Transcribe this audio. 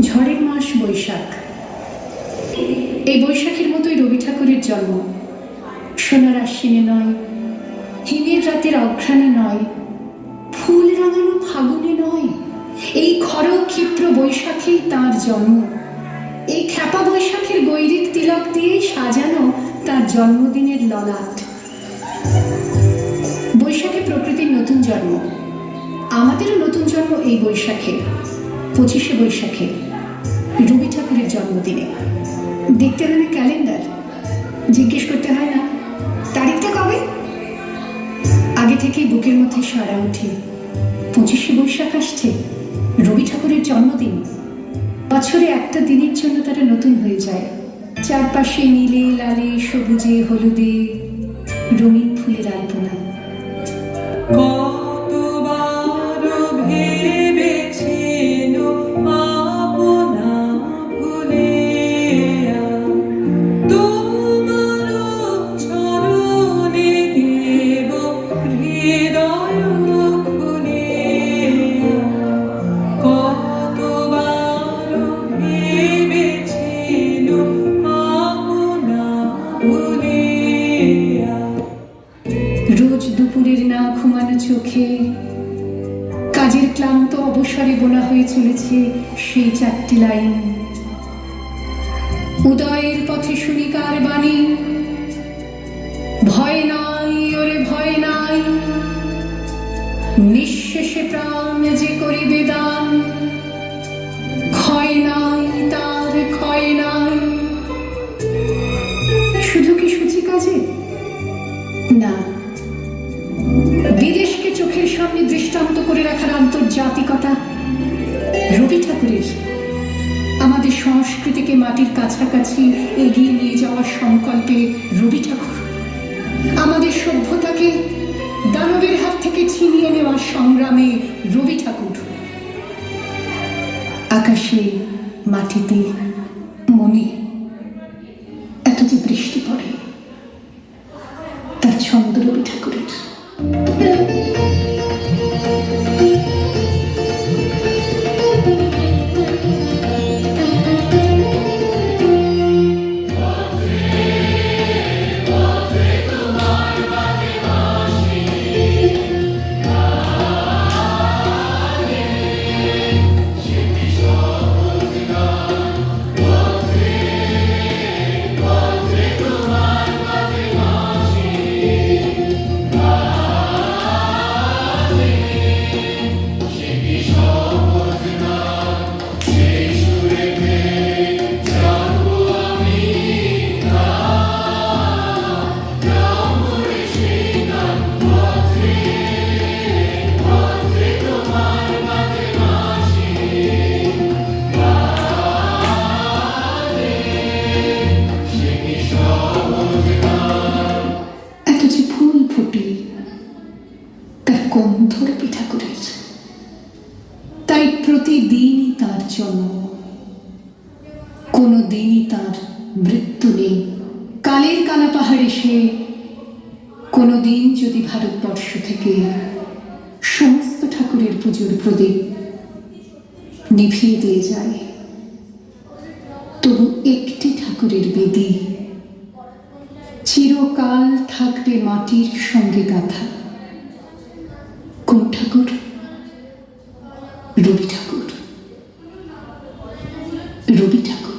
ঝড়ের মাস বৈশাখ। এই বৈশাখের মতোই রবি ঠাকুরের জন্ম। সোনার আশ্বিনে নয়, হিমের রাতের অঘ্রাণে নয়, ফুল রাঙানো ফাগুনে নয়, এই খর ক্ষিপ্র বৈশাখেই তাঁর জন্ম। এই খ্যাপা বৈশাখের গৈরিক তিলক দিয়েই সাজানো তার জন্মদিনের ললাট। বৈশাখে প্রকৃতির নতুন জন্ম, আমাদেরও নতুন জন্ম এই বৈশাখে, 25শে বৈশাখে, রবি ঠাকুরের জন্মদিনে। দেখতে হয় না ক্যালেন্ডার, জিজ্ঞেস করতে হয় না তারিখটা কবে, আগে থেকেই বুকের মধ্যে সাড়া ওঠে 25শে বৈশাখ আসছে, রবি ঠাকুরের জন্মদিন। বছরে একটা দিনের জন্য তারা নতুন হয়ে যায়। চারপাশে নীলে লালে সবুজে হলুদে রঙিন ফুলের আলপনা। রোজ দুপুরের না ঘুমানো চোখে কাজের ক্লান্ত অবসরে বোনা হয়ে চলেছে সেই 4টি লাইন। উদয়ের পথে শুনি কার বাণী, ভয় নাই ওরে ভয় নাই, নিঃশেষে প্রাণ যে করিবে দান, ক্ষয় নাই তার ক্ষয় নাই। শুধু কি সূচি কাজে? না, বিদেশকে চোখের সামনে দৃষ্টান্ত করে রাখার আন্তর্জাতিকতা রবি ঠাকুরের। আমাদের সংস্কৃতিকে মাটির কাছাকাছি এগিয়ে নিয়ে যাওয়ার সংকল্পে রবি ঠাকুর। আমাদের সভ্যতাকে দানবের হাত থেকে ছিনিয়ে নেওয়ার সংগ্রামে রবি ঠাকুর। আকাশে, মাটিতে, মনে এত যে বৃষ্টি পড়ে, তার ছন্দ রবি ঠাকুরের। গন্ধ রবি ঠাকুরের, তাই প্রতিদিনই তার জন্ম, কোনো দিনই তার মৃত্যু নেই। কালের কালা পাহাড়ে সে কোনো দিন যদি ভারতবর্ষ থেকে সমস্ত ঠাকুরের পুজোর প্রদীপ নিভিয়ে দিয়ে যায়, তবু একটি ঠাকুরের বেদি চিরকাল থাকবে মাটির সঙ্গে গাঁথা। কোন ঠাকুর? রবি ঠাকুর। রবি ঠাকুর।